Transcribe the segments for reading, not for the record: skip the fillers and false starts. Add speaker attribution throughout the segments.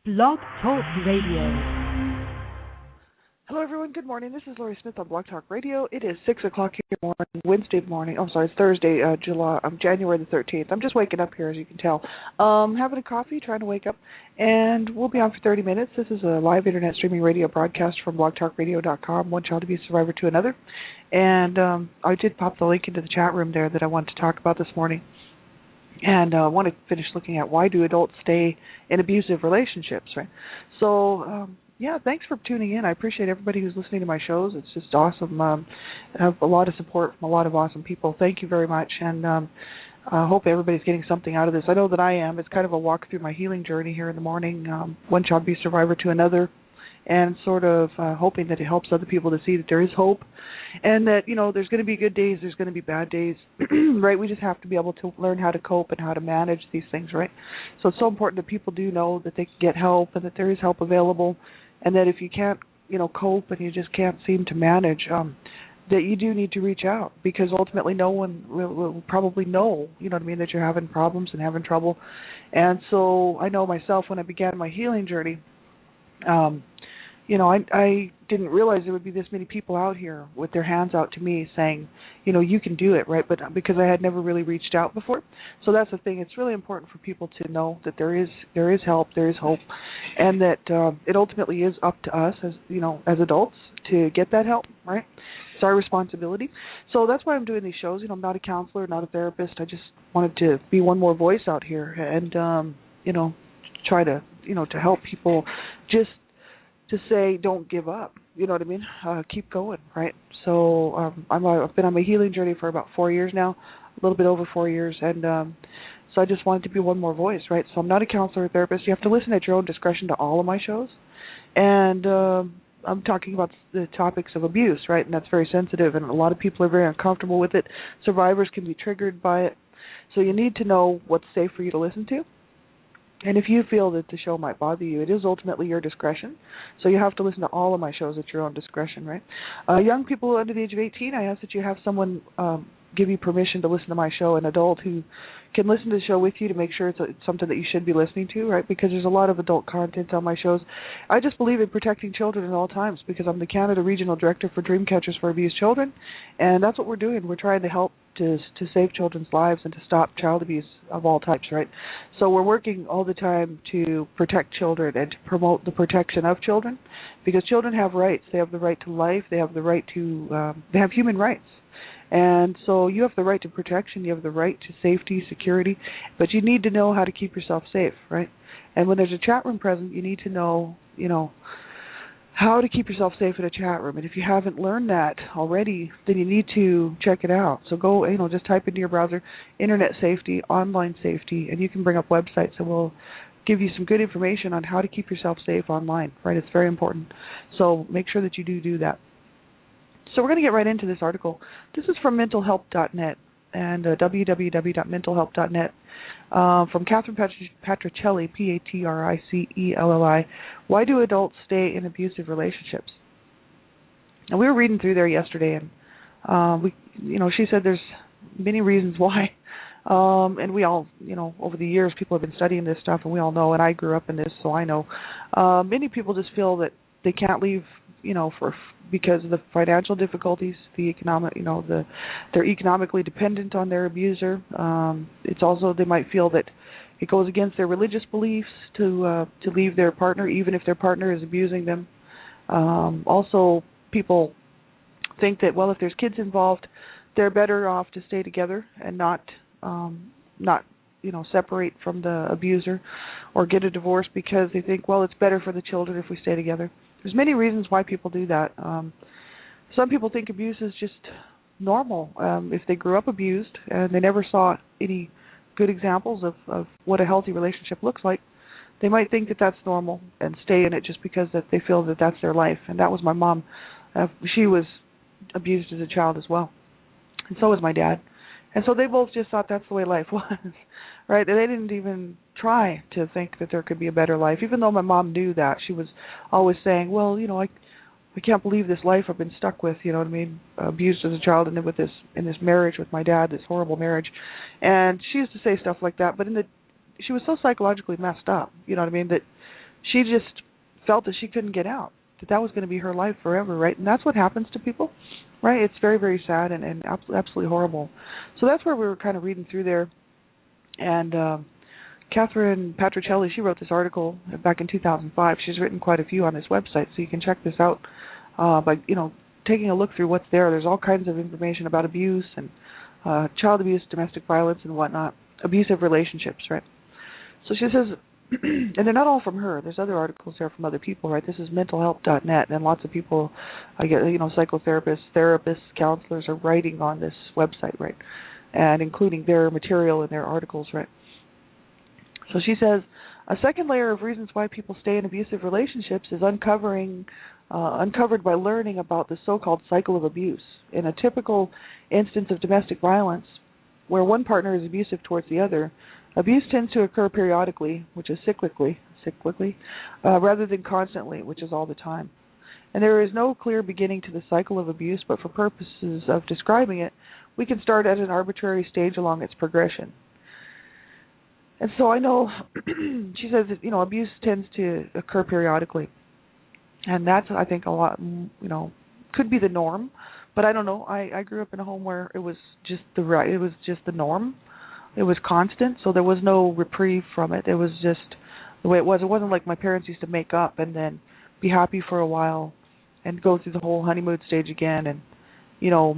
Speaker 1: Blog Talk Radio.
Speaker 2: Hello, everyone. Good morning. This is Lori Smith on Blog Talk Radio. It is 6 o'clock here morning, Wednesday morning. Oh, sorry, it's Thursday, January the 13th. I'm just waking up here, as you can tell. Having a coffee, trying to wake up, and we'll be on for 30 minutes. This is a live internet streaming radio broadcast from blogtalkradio.com, one child abuse survivor to another. And I did pop the link into the chat room there that I wanted to talk about this morning. And I want to finish looking at why do adults stay in abusive relationships, right? So, yeah, thanks for tuning in. I appreciate everybody who's listening to my shows. It's just awesome. I have a lot of support from a lot of awesome people. Thank you very much, and I hope everybody's getting something out of this. I know that I am. It's kind of a walk through my healing journey here in the morning, one child abuse survivor to another, and sort of hoping that it helps other people to see that there is hope and that, you know, there's going to be good days, there's going to be bad days, right? We just have to be able to learn how to cope and how to manage these things, right? So it's so important that people do know that they can get help and that there is help available, and that if you can't, you know, cope and you just can't seem to manage, that you do need to reach out, because ultimately no one will probably know, you know what I mean, that you're having problems and having trouble. And so I know myself when I began my healing journey, you know, I didn't realize there would be this many people out here with their hands out to me saying, you know, you can do it, right? But because I had never really reached out before. So that's the thing. It's really important for people to know that there is help, there is hope, and that it ultimately is up to us as, you know, as adults to get that help, right? It's our responsibility. So that's why I'm doing these shows. You know, I'm not a counselor, not a therapist. I just wanted to be one more voice out here and, you know, try to, you know, to help people just to say don't give up, you know what I mean? Keep going, right? So I've been on my healing journey for about 4 years now, a little bit over 4 years, and so I just wanted to be one more voice, right? So I'm not a counselor or therapist. You have to listen at your own discretion to all of my shows, and I'm talking about the topics of abuse, right? And that's very sensitive, and a lot of people are very uncomfortable with it. Survivors can be triggered by it, so you need to know what's safe for you to listen to. And if you feel that the show might bother you, it is ultimately your discretion. So you have to listen to all of my shows at your own discretion, right? Young people under the age of 18, I ask that you have someone give you permission to listen to my show, an adult who can listen to the show with you to make sure it's something that you should be listening to, right? Because there's a lot of adult content on my shows. I just believe in protecting children at all times because I'm the Canada Regional Director for Dreamcatchers for Abused Children, and that's what we're doing. We're trying to help to save children's lives and to stop child abuse of all types, right? So we're working all the time to protect children and to promote the protection of children, because children have rights. They have the right to life. They have the right to, they have human rights. And so you have the right to protection, you have the right to safety, security, but you need to know how to keep yourself safe, right? And when there's a chat room present, you need to know, you know, how to keep yourself safe in a chat room. And if you haven't learned that already, then you need to check it out. So go, you know, just type into your browser, internet safety, online safety, and you can bring up websites that will give you some good information on how to keep yourself safe online, right? It's very important. So make sure that you do that. So we're going to get right into this article. This is from mentalhelp.net and www.mentalhelp.net from Catherine Patricelli, Patricelli. Why do adults stay in abusive relationships? And we were reading through there yesterday, and she said there's many reasons why. And we all, you know, over the years, people have been studying this stuff, and we all know, and I grew up in this, so I know. Many people just feel that they can't leave, you know, because of the financial difficulties, the economic, you know, they're economically dependent on their abuser. It's also, they might feel that it goes against their religious beliefs to leave their partner, even if their partner is abusing them. Also, people think that, well, if there's kids involved, they're better off to stay together and not you know, separate from the abuser or get a divorce, because they think, well, it's better for the children if we stay together. There's many reasons why people do that. Some people think abuse is just normal. If they grew up abused and they never saw any good examples of what a healthy relationship looks like, they might think that that's normal and stay in it just because that they feel that that's their life. And that was my mom. She was abused as a child as well, and so was my dad. And so they both just thought that's the way life was, right? They didn't even try to think that there could be a better life, even though my mom knew that. She was always saying, well, you know, I can't believe this life I've been stuck with, you know what I mean, abused as a child, and then in this marriage with my dad, this horrible marriage. And she used to say stuff like that, but she was so psychologically messed up, you know what I mean, that she just felt that she couldn't get out, that was going to be her life forever, right? And that's what happens to people, right? It's very, very sad and absolutely horrible. So that's where we were kind of reading through there. And Catherine Patricelli, she wrote this article back in 2005. She's written quite a few on this website, so you can check this out by, taking a look through what's there. There's all kinds of information about abuse and child abuse, domestic violence, and whatnot, abusive relationships, right? So she says, and they're not all from her. There's other articles there from other people, right? This is mentalhealth.net, and lots of people, psychotherapists, therapists, counselors are writing on this website, right? And including their material in their articles, right? So she says, a second layer of reasons why people stay in abusive relationships is uncovered by learning about the so-called cycle of abuse. In a typical instance of domestic violence, where one partner is abusive towards the other, abuse tends to occur periodically, which is cyclically, rather than constantly, which is all the time. And there is no clear beginning to the cycle of abuse, but for purposes of describing it, we can start at an arbitrary stage along its progression. And so I know, she says that, abuse tends to occur periodically. And that's, I think, a lot, could be the norm. But I don't know. I grew up in a home where it was just the norm. It was constant, so there was no reprieve from it. It was just the way it was. It wasn't like my parents used to make up and then be happy for a while and go through the whole honeymoon stage again and,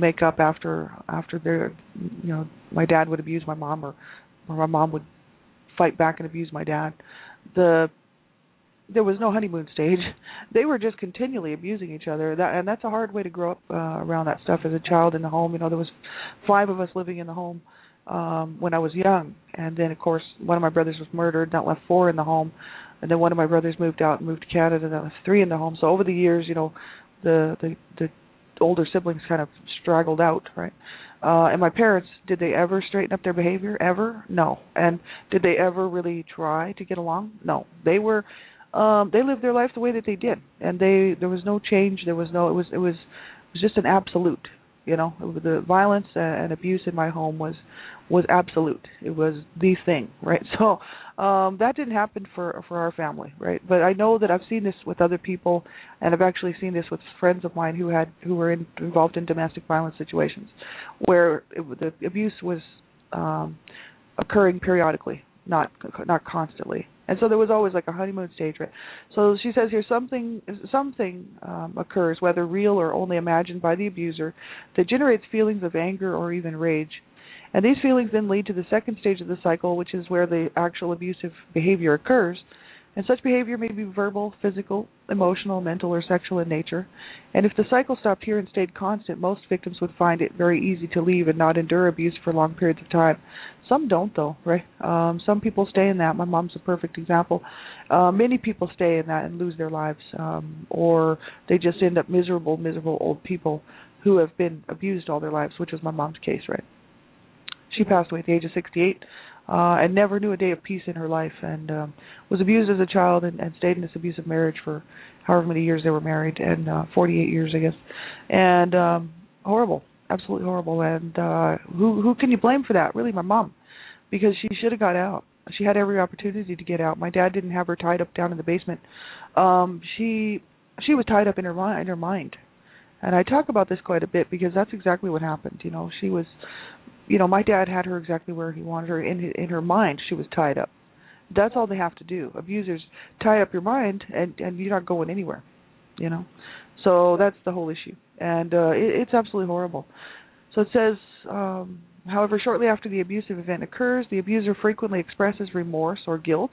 Speaker 2: make up after their, my dad would abuse my mom or my mom would fight back and abuse my dad. There was no honeymoon stage. They were just continually abusing each other. And that's a hard way to grow up around that stuff as a child in the home. There was 5 of us living in the home when I was young. And then, of course, one of my brothers was murdered. That left 4 in the home. And then one of my brothers moved out and moved to Canada. That left 3 in the home. So over the years, the older siblings kind of straggled out, right? And my parents, did they ever straighten up their behavior? Ever? No. And did they ever really try to get along? No. They lived their life the way that they did, and there was no change. It was just an absolute. The violence and abuse in my home was absolute. It was the thing, right? So that didn't happen for our family, right? But I know that I've seen this with other people, and I've actually seen this with friends of mine who were involved in domestic violence situations, where the abuse was occurring periodically, not constantly. And so there was always like a honeymoon stage, right? So she says here something occurs, whether real or only imagined by the abuser, that generates feelings of anger or even rage. And these feelings then lead to the second stage of the cycle, which is where the actual abusive behavior occurs. And such behavior may be verbal, physical, emotional, mental, or sexual in nature. And if the cycle stopped here and stayed constant, most victims would find it very easy to leave and not endure abuse for long periods of time. Some don't, though, right? Some people stay in that. My mom's a perfect example. Many people stay in that and lose their lives, or they just end up miserable old people who have been abused all their lives, which was my mom's case, right? She passed away at the age of 68. And never knew a day of peace in her life, and was abused as a child and stayed in this abusive marriage for however many years they were married, and 48 years, I guess. And horrible, absolutely horrible. And who can you blame for that? Really, my mom, because she should have got out. She had every opportunity to get out. My dad didn't have her tied up down in the basement. She was tied up in her mind. And I talk about this quite a bit because that's exactly what happened. She was, my dad had her exactly where he wanted her. In her mind, she was tied up. That's all they have to do. Abusers tie up your mind, and you're not going anywhere. So that's the whole issue, and it's absolutely horrible. So it says, however, shortly after the abusive event occurs, the abuser frequently expresses remorse or guilt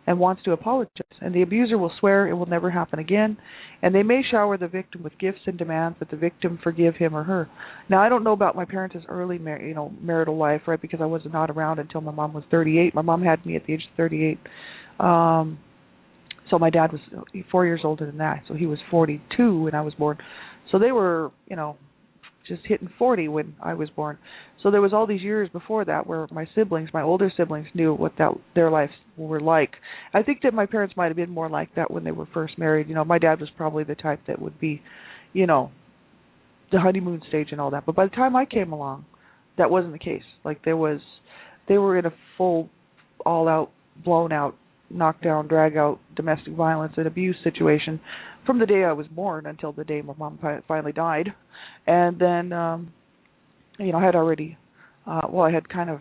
Speaker 2: and wants to apologize, and the abuser will swear it will never happen again, and they may shower the victim with gifts and demands that the victim forgive him or her. Now, I don't know about my parents' early marital life, right, because I was not around until my mom was 38. My mom had me at the age of 38. So my dad was 4 years older than that, so he was 42 when I was born. So they were, just hitting 40 when I was born. So there was all these years before that where my older siblings knew what their lives were like. I think that my parents might have been more like that when they were first married. My dad was probably the type that would be, the honeymoon stage and all that. But by the time I came along, that wasn't the case. Like they were in a full, all out, blown out, knockdown, drag out domestic violence and abuse situation from the day I was born until the day my mom finally died. And then, I had already, I had kind of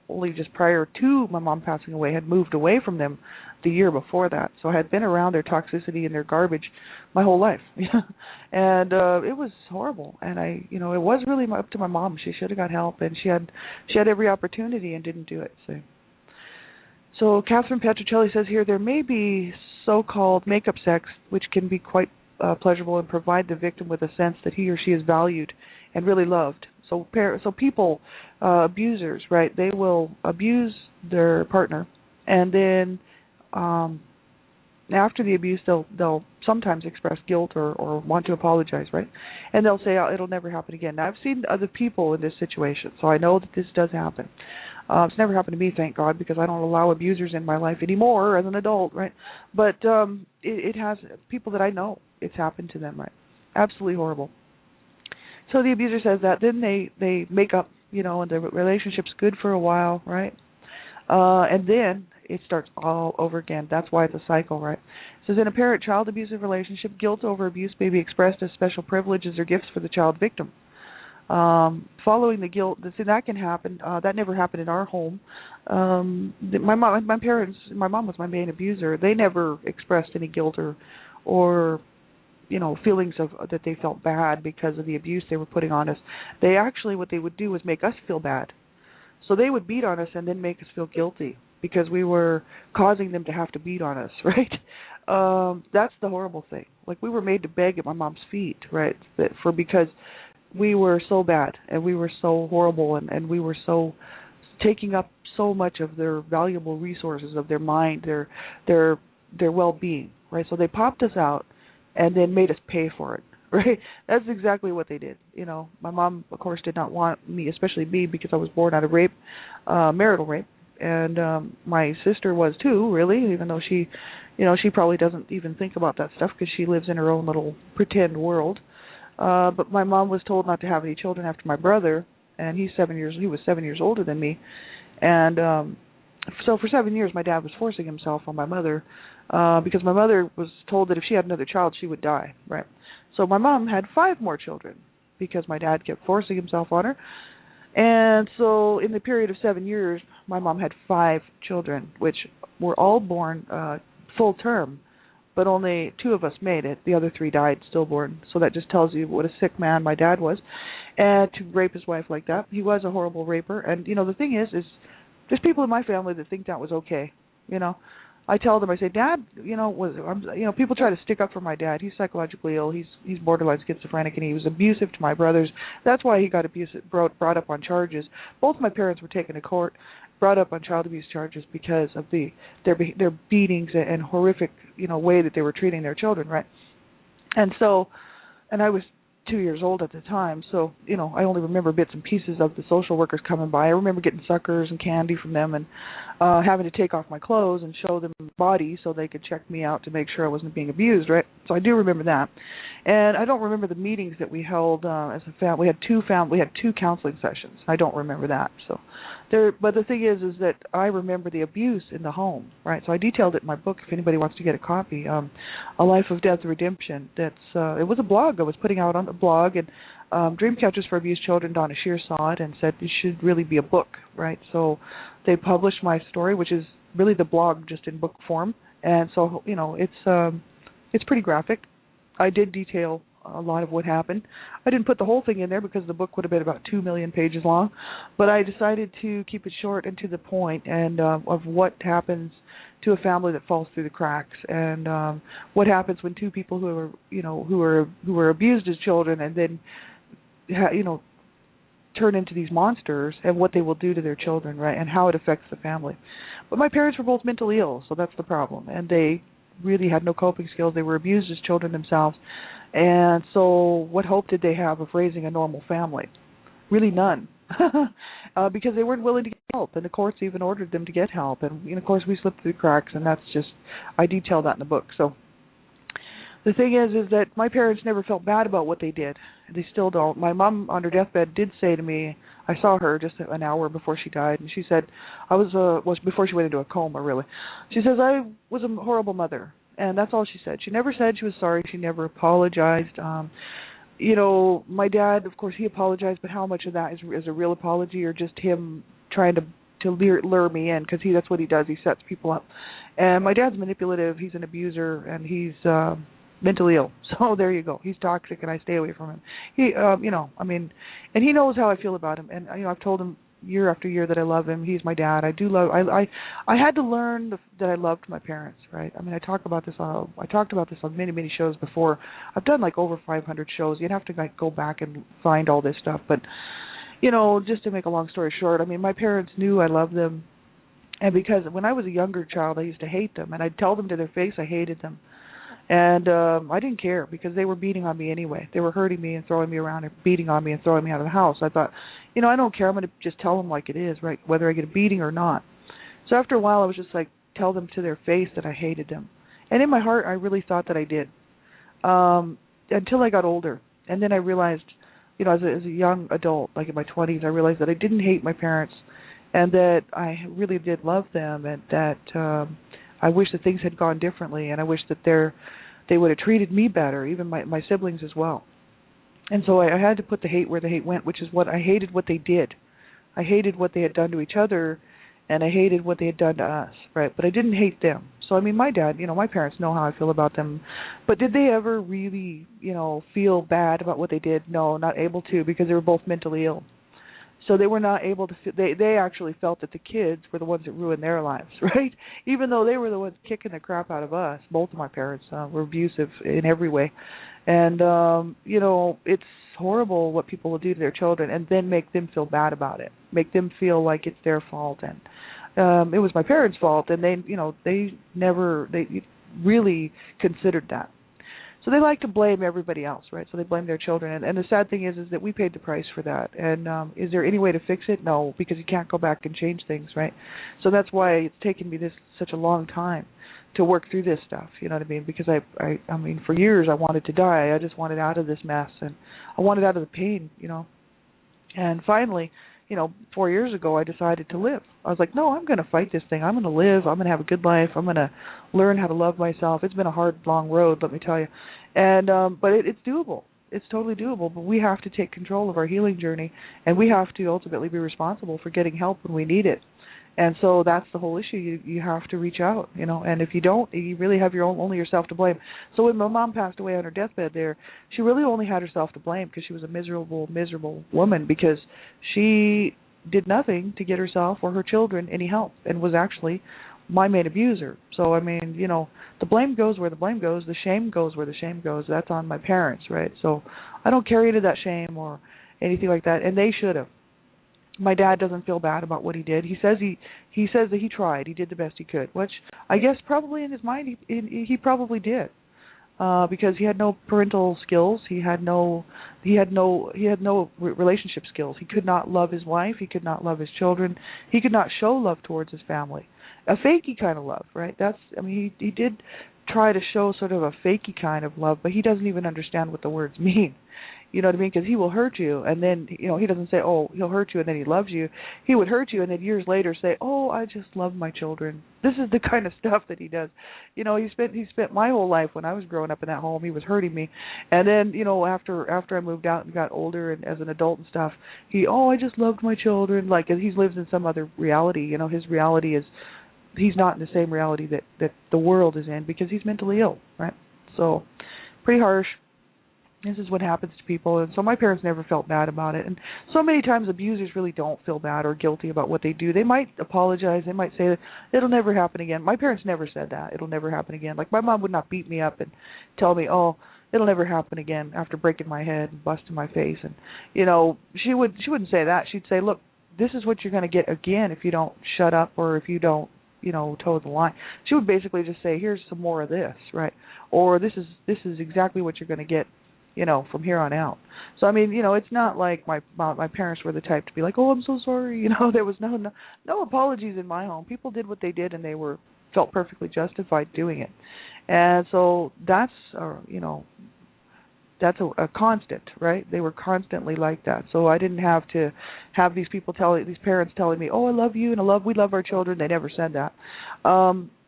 Speaker 2: only just prior to my mom passing away had moved away from them the year before that. So I had been around their toxicity and their garbage my whole life. And it was horrible. And it was really up to my mom. She should have got help, and she had every opportunity and didn't do it. So Catherine Petrocelli says here, there may be so-called makeup sex, which can be quite pleasurable and provide the victim with a sense that he or she is valued and really loved. So people, abusers, right? They will abuse their partner, and then after the abuse, they'll sometimes express guilt or want to apologize, right? And they'll say, "Oh, it'll never happen again." Now, I've seen other people in this situation, so I know that this does happen. It's never happened to me, thank God, because I don't allow abusers in my life anymore as an adult, right? But it has people that I know. It's happened to them, right? Absolutely horrible. So the abuser says that, then they make up, and the relationship's good for a while, right? And then it starts all over again. That's why it's a cycle, right? It says, in a parent-child abusive relationship, guilt over abuse may be expressed as special privileges or gifts for the child victim. Following the guilt, that can happen. That never happened in our home. My mom was my main abuser. They never expressed any guilt or feelings of that they felt bad because of the abuse they were putting on us. They actually, what they would do was make us feel bad. So they would beat on us and then make us feel guilty because we were causing them to have to beat on us, right? That's the horrible thing. Like, we were made to beg at my mom's feet, right? Because we were so bad and we were so horrible and we were so taking up so much of their valuable resources of their mind, their well-being, right? So they popped us out and then made us pay for it, right? That's exactly what they did. My mom, of course, did not want me, especially me, because I was born out of rape, marital rape, and my sister was too, really, even though she probably doesn't even think about that stuff because she lives in her own little pretend world. But my mom was told not to have any children after my brother, and he was 7 years older than me, and so for 7 years my dad was forcing himself on my mother. Because my mother was told that if she had another child, she would die, right? So my mom had 5 more children because my dad kept forcing himself on her. And so in the period of 7 years, my mom had 5 children, which were all born full term, but only 2 of us made it. The other 3 died stillborn. So that just tells you what a sick man my dad was. And to rape his wife like that, he was a horrible raper. And, the thing is there's people in my family that think that was okay, I tell them, I say, Dad, people try to stick up for my dad. He's psychologically ill. He's borderline schizophrenic, and he was abusive to my brothers. That's why he got brought up on charges. Both my parents were taken to court, brought up on child abuse charges because of their beatings and horrific, way that they were treating their children, right? And I was 2 years old at the time, so I only remember bits and pieces of the social workers coming by. I remember getting suckers and candy from them and having to take off my clothes and show them my body so they could check me out to make sure I wasn't being abused, right? So I do remember that. And I don't remember the meetings that we held as a family. We had two counseling sessions. I don't remember that. But the thing is that I remember the abuse in the home, right? So I detailed it in my book. If anybody wants to get a copy, A Life of Death Redemption. It was a blog I was putting out on the blog, and Dreamcatchers for Abused Children, Donna Shear saw it and said it should really be a book, right? So they published my story, which is really the blog just in book form, and so it's pretty graphic. I did detail a lot of what happened. I didn't put the whole thing in there because the book would have been about 2 million pages long, but I decided to keep it short and to the point, and of what happens to a family that falls through the cracks, and what happens when 2 people who are abused as children and then turn into these monsters, and what they will do to their children, right, and how it affects the family. But my parents were both mentally ill, so that's the problem, and they really had no coping skills. They were abused as children themselves. And so what hope did they have of raising a normal family? Really none. Because they weren't willing to get help, and the courts even ordered them to get help. And of course, we slipped through the cracks, and I detail that in the book. So the thing is that my parents never felt bad about what they did. They still don't. My mom on her deathbed did say to me, I saw her just an hour before she died, and she said, before she went into a coma, really. She says, I was a horrible mother, and that's all she said. She never said she was sorry. She never apologized. My dad, of course, he apologized, but how much of that is a real apology or just him trying to lure me in? Because that's what he does. He sets people up. And my dad's manipulative. He's an abuser, and he's mentally ill. So there you go. He's toxic, and I stay away from him. And he knows how I feel about him. And I've told him year after year that I love him. He's my dad. I do love. I had to learn that I loved my parents. Right. I mean, I talked about this on many shows before. I've done like over 500 shows. You'd have to go back and find all this stuff. But just to make a long story short, I mean, my parents knew I loved them. And because when I was a younger child, I used to hate them, and I'd tell them to their face I hated them. And I didn't care because they were beating on me anyway. They were hurting me and throwing me around and beating on me and throwing me out of the house. I thought, I don't care. I'm going to just tell them like it is, right, whether I get a beating or not. So after a while, I was just like, tell them to their face that I hated them. And in my heart, I really thought that I did until I got older. And then I realized, as a young adult, like in my 20s, I realized that I didn't hate my parents and that I really did love them, and that I wish that things had gone differently, and I wish that they would have treated me better, even my siblings as well. And so I had to put the hate where the hate went, which is what I hated what they did. I hated what they had done to each other, and I hated what they had done to us, right? But I didn't hate them. So, I mean, my dad, my parents know how I feel about them. But did they ever really, feel bad about what they did? No, not able to, because they were both mentally ill. So they were not able to. They actually felt that the kids were the ones that ruined their lives, right? Even though they were the ones kicking the crap out of us. Both of my parents were abusive in every way, and it's horrible what people will do to their children, and then make them feel bad about it, make them feel like it's their fault, and it was my parents' fault, and they really considered that. So they like to blame everybody else, right? So they blame their children. And the sad thing is that we paid the price for that. And is there any way to fix it? No, because you can't go back and change things, right? So that's why it's taken me such a long time to work through this stuff, you know what I mean? Because I mean, for years I wanted to die. I just wanted out of this mess, and I wanted out of the pain, And finally, 4 years ago, I decided to live. I was like, no, I'm going to fight this thing. I'm going to live. I'm going to have a good life. I'm going to learn how to love myself. It's been a hard, long road, let me tell you. And but it's doable. It's totally doable. But we have to take control of our healing journey, and we have to ultimately be responsible for getting help when we need it. And so that's the whole issue. You have to reach out, and if you don't, you really have only yourself to blame. So when my mom passed away on her deathbed there, she really only had herself to blame because she was a miserable woman, because she did nothing to get herself or her children any help, and was actually my main abuser. So, I mean, the blame goes where the blame goes. The shame goes where the shame goes. That's on my parents, right? So I don't carry any of that shame or anything like that, and they should have. My dad doesn't feel bad about what he did. He says that he tried. He did the best he could, which I guess probably in his mind he probably did, because he had no parental skills. He had no relationship skills. He could not love his wife. He could not love his children. He could not show love towards his family, a fakey kind of love, right? He did try to show sort of a fakey kind of love, but he doesn't even understand what the words mean. You know what I mean? Because he will hurt you, and then, he doesn't say, oh, he'll hurt you and then he loves you. He would hurt you and then years later say, oh, I just love my children. This is the kind of stuff that he does. He spent my whole life when I was growing up in that home, he was hurting me. And then, after I moved out and got older and as an adult and stuff, I just loved my children. Like, he lives in some other reality. His reality is, he's not in the same reality that the world is in, because he's mentally ill, right? So, pretty harsh. This is what happens to people, and so my parents never felt bad about it. And so many times abusers really don't feel bad or guilty about what they do. They might apologize. They might say, it'll never happen again. My parents never said that. It'll never happen again. Like, my mom would not beat me up and tell me, oh, it'll never happen again, after breaking my head and busting my face. And, she wouldn't say that. She'd say, look, this is what you're going to get again if you don't shut up, or if you don't, toe the line. She would basically just say, here's some more of this, right? Or this is exactly what you're going to get, from here on out. So, I mean, it's not like my parents were the type to be like, oh, I'm so sorry. There was no apologies in my home. People did what they did, and they felt perfectly justified doing it. And so that's that's a constant, right? They were constantly like that. So I didn't have to have these parents telling me, "Oh, I love you and we love our children." They never said that.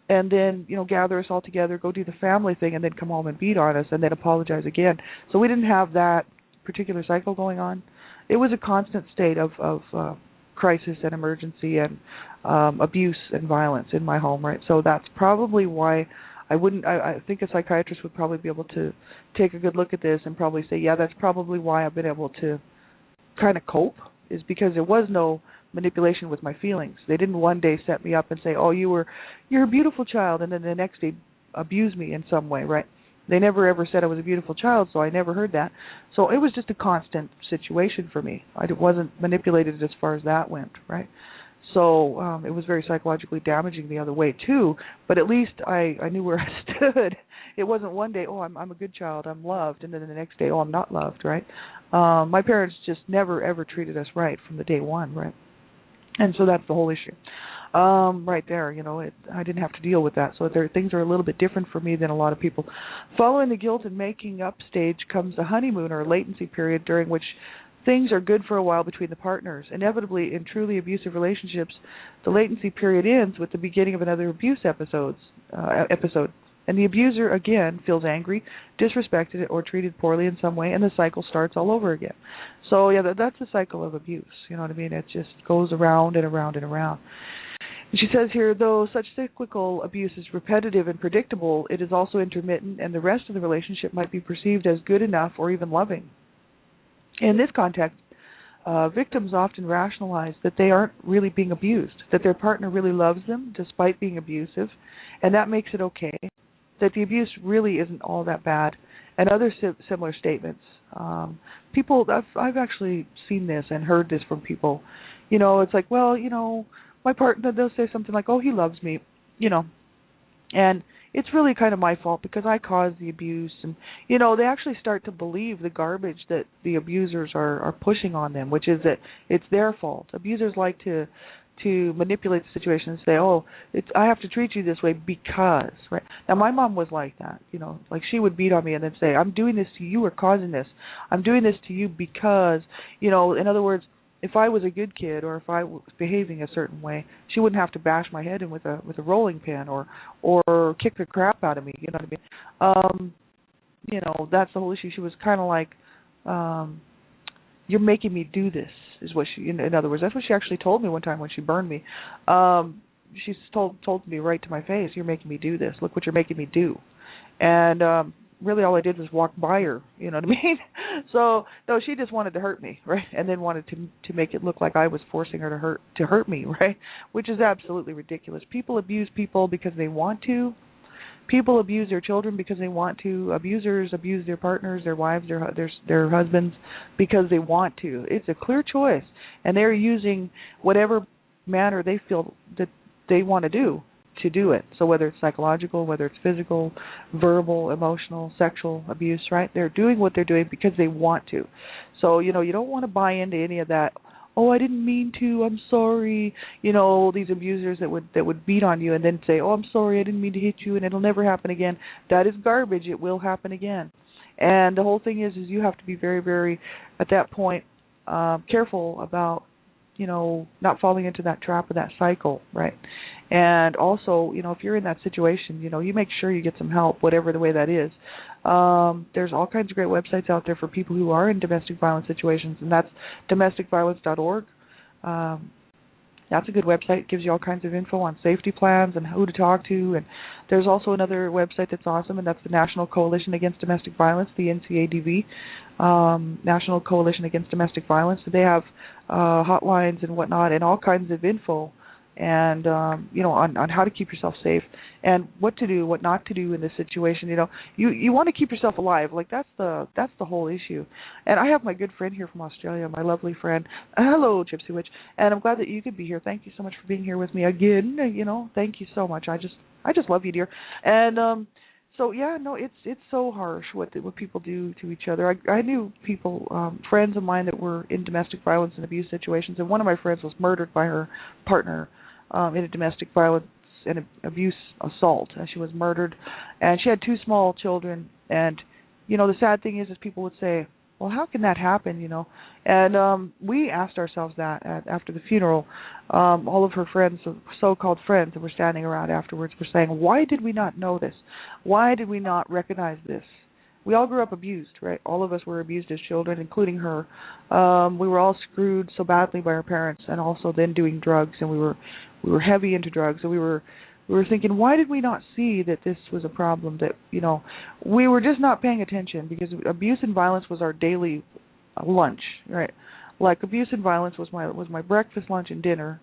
Speaker 2: And then, gather us all together, go do the family thing, and then come home and beat on us, and then apologize again. So we didn't have that particular cycle going on. It was a constant state of crisis and emergency and abuse and violence in my home, right? So that's probably why I think a psychiatrist would probably be able to take a good look at this and probably say, yeah, that's probably why I've been able to kind of cope, is because there was no manipulation with my feelings. They didn't one day set me up and say, "Oh, you're a beautiful child," and then the next day abuse me in some way, right? They never ever said I was a beautiful child, so I never heard that. So it was just a constant situation for me. I wasn't manipulated as far as that went, right? So it was very psychologically damaging the other way too. But at least I knew where I stood. It wasn't one day, "Oh, I'm a good child, I'm loved," and then the next day, "Oh, I'm not loved," right? My parents just never ever treated us right from the day one, right? And so that's the whole issue. Right there, I didn't have to deal with that. So things are a little bit different for me than a lot of people. Following the guilt and making up stage comes the honeymoon or latency period, during which things are good for a while between the partners. Inevitably, in truly abusive relationships, the latency period ends with the beginning of another abuse episode. And the abuser, again, feels angry, disrespected, or treated poorly in some way, and the cycle starts all over again. So, yeah, that's a cycle of abuse. You know what I mean? It just goes around and around and around. And she says here, though such cyclical abuse is repetitive and predictable, it is also intermittent, and the rest of the relationship might be perceived as good enough or even loving. In this context, victims often rationalize that they aren't really being abused, that their partner really loves them despite being abusive, and that makes it okay, that the abuse really isn't all that bad, and other similar statements. I've actually seen this and heard this from people. It's like, well, my partner, they'll say something like, "Oh, he loves me," and it's really kind of my fault because I caused the abuse. And, they actually start to believe the garbage that the abusers are pushing on them, which is that it's their fault. Abusers like to manipulate the situation and say, "Oh, I have to treat you this way because," right? Now, my mom was like that, like she would beat on me and then say, "I'm doing this to you or causing this. I'm doing this to you because," in other words, if I was a good kid or if I was behaving a certain way, she wouldn't have to bash my head in with a rolling pin or kick the crap out of me. You know what I mean? That's the whole issue. She was kind of like, "You're making me do this," is what she. In other words, that's what she actually told me one time when she burned me. She told me right to my face, "You're making me do this. Look what you're making me do," and really all I did was walk by her, you know what I mean? So, no, she just wanted to hurt me, right? And then wanted to make it look like I was forcing her to hurt me, right? Which is absolutely ridiculous. People abuse people because they want to. People abuse their children because they want to. Abusers abuse their partners, their wives, their husbands because they want to. It's a clear choice, and they're using whatever manner they feel that they want to do it. So whether it's psychological, whether it's physical, verbal, emotional, sexual abuse, right? They're doing what they're doing because they want to. So, you don't want to buy into any of that, "Oh, I didn't mean to, I'm sorry." These abusers that would beat on you and then say, "Oh, I'm sorry, I didn't mean to hit you and it'll never happen again." That is garbage. It will happen again. And the whole thing is you have to be very, very, at that point, careful about, not falling into that trap of that cycle, right? And also, if you're in that situation, you make sure you get some help, whatever the way that is. There's all kinds of great websites out there for people who are in domestic violence situations, and that's domesticviolence.org. That's a good website. It gives you all kinds of info on safety plans and who to talk to. And there's also another website that's awesome, and that's the National Coalition Against Domestic Violence, the NCADV, National Coalition Against Domestic Violence. So they have hotlines and whatnot and all kinds of info and on how to keep yourself safe and what to do, what not to do in this situation. You want to keep yourself alive. Like that's the whole issue. And I have my good friend here from Australia, my lovely friend. Hello, Gypsy Witch. And I'm glad that you could be here. Thank you so much for being here with me again. Thank you so much. I just love you, dear. And so yeah, no, it's so harsh what people do to each other. I knew people, friends of mine that were in domestic violence and abuse situations, and one of my friends was murdered by her partner in a domestic violence and abuse assault. She was murdered, and she had two small children, and The sad thing is people would say, well, how can that happen, And we asked ourselves that after the funeral. All of her friends, so-called friends that were standing around afterwards, were saying, why did we not know this? Why did we not recognize this? We all grew up abused, right? All of us were abused as children, including her. We were all screwed so badly by our parents, and also then doing drugs, and we were heavy into drugs, and we were thinking, why did we not see that this was a problem? That we were just not paying attention, because abuse and violence was our daily lunch, right? Like abuse and violence was my breakfast, lunch, and dinner,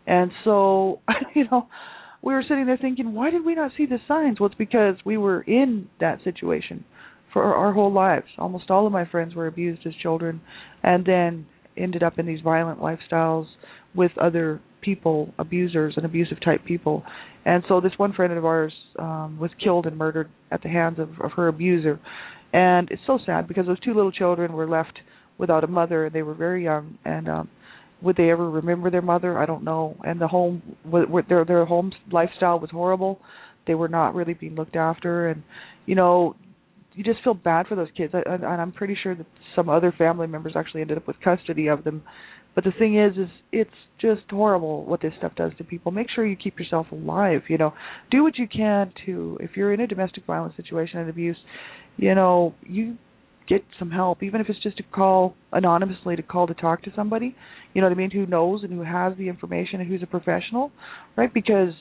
Speaker 2: and so we were sitting there thinking, why did we not see the signs? Well, it's because we were in that situation for our whole lives. Almost all of my friends were abused as children, and then ended up in these violent lifestyles with other people, abusers and abusive type people. And so this one friend of ours was killed and murdered at the hands of her abuser. And it's so sad, because those two little children were left without a mother, and they were very young. And would they ever remember their mother? I don't know. And the home, their home lifestyle was horrible. They were not really being looked after, and you just feel bad for those kids. And I'm pretty sure that some other family members actually ended up with custody of them. But the thing is it's just horrible what this stuff does to people. Make sure you keep yourself alive, Do what you can to, if you're in a domestic violence situation and abuse, you get some help, even if it's just to call anonymously, to talk to somebody, who knows and who has the information and who's a professional, right? Because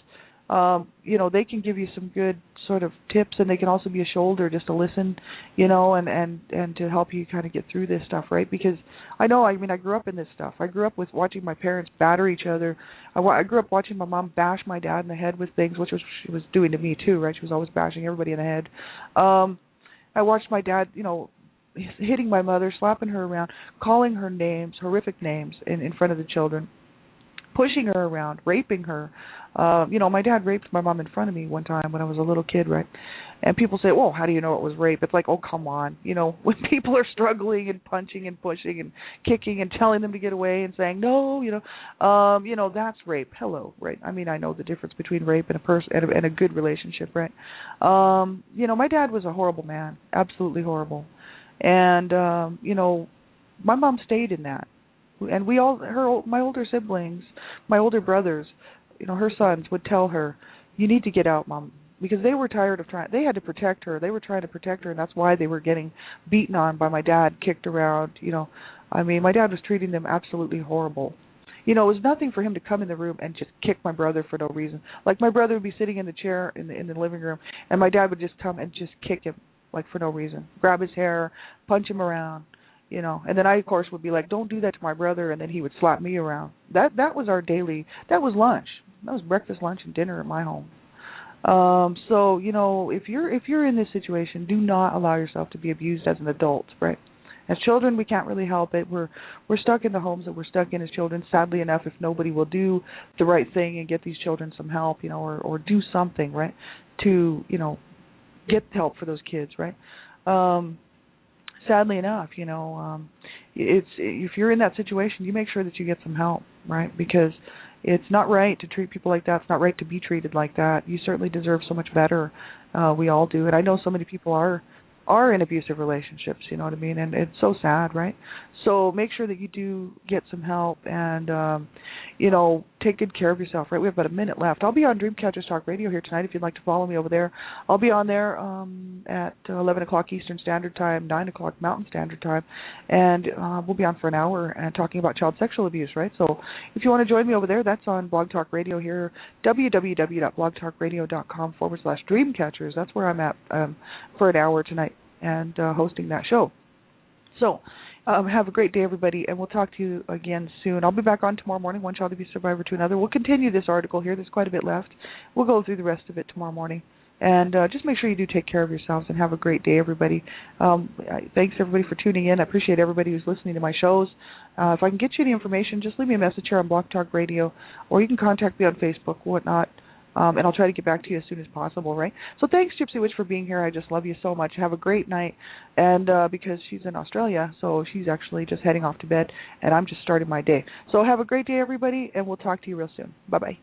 Speaker 2: they can give you some good sort of tips, and they can also be a shoulder just to listen, and to help you kind of get through this stuff, right? Because I grew up in this stuff. I grew up with watching my parents batter each other. I grew up watching my mom bash my dad in the head with things, which she was doing to me too, right? She was always bashing everybody in the head. I watched my dad, hitting my mother, slapping her around, calling her names, horrific names in front of the children, pushing her around, raping her. My dad raped my mom in front of me one time when I was a little kid, right? And people say, well, how do you know it was rape? It's like, oh, come on. When people are struggling and punching and pushing and kicking and telling them to get away and saying, no, that's rape. Hello, right? I know the difference between rape and a good relationship, right? My dad was a horrible man, absolutely horrible. And, my mom stayed in that. And my older siblings, my older brothers, her sons would tell her, you need to get out, Mom, because they were tired of they had to protect her. They were trying to protect her, and that's why they were getting beaten on by my dad, kicked around, my dad was treating them absolutely horrible. It was nothing for him to come in the room and just kick my brother for no reason. Like, my brother would be sitting in the chair in the living room, and my dad would just come and just kick him, like, for no reason. Grab his hair, punch him around. And then I, of course, would be like, don't do that to my brother, and then he would slap me around. That was our daily, that was lunch. That was breakfast, lunch, and dinner at my home. So, if you're in this situation, do not allow yourself to be abused as an adult, right? As children, we can't really help it. We're stuck in the homes that we're stuck in as children. Sadly enough, if nobody will do the right thing and get these children some help, or do something, right, to, get help for those kids, right? Sadly enough, it's, if you're in that situation, you make sure that you get some help, right? Because it's not right to treat people like that. It's not right to be treated like that. You certainly deserve so much better. We all do. And I know so many people are in abusive relationships, you know what I mean? And it's so sad, right? So make sure that you do get some help and, take good care of yourself, right? We have about a minute left. I'll be on Dreamcatchers Talk Radio here tonight if you'd like to follow me over there. I'll be on there at 11 o'clock Eastern Standard Time, 9 o'clock Mountain Standard Time, and we'll be on for an hour and talking about child sexual abuse, right? So if you want to join me over there, that's on Blog Talk Radio here, www.blogtalkradio.com/Dreamcatchers. That's where I'm at for an hour tonight and hosting that show. So have a great day, everybody, and we'll talk to you again soon. I'll be back on tomorrow morning, One Child Abuse Survivor to Another. We'll continue this article here. There's quite a bit left. We'll go through the rest of it tomorrow morning. And just make sure you do take care of yourselves and have a great day, everybody. Thanks, everybody, for tuning in. I appreciate everybody who's listening to my shows. If I can get you any information, just leave me a message here on Blog Talk Radio, or you can contact me on Facebook, whatnot. And I'll try to get back to you as soon as possible, right? So thanks, Gypsy Witch, for being here. I just love you so much. Have a great night. And because she's in Australia, so she's actually just heading off to bed, and I'm just starting my day. So have a great day, everybody, and we'll talk to you real soon. Bye-bye.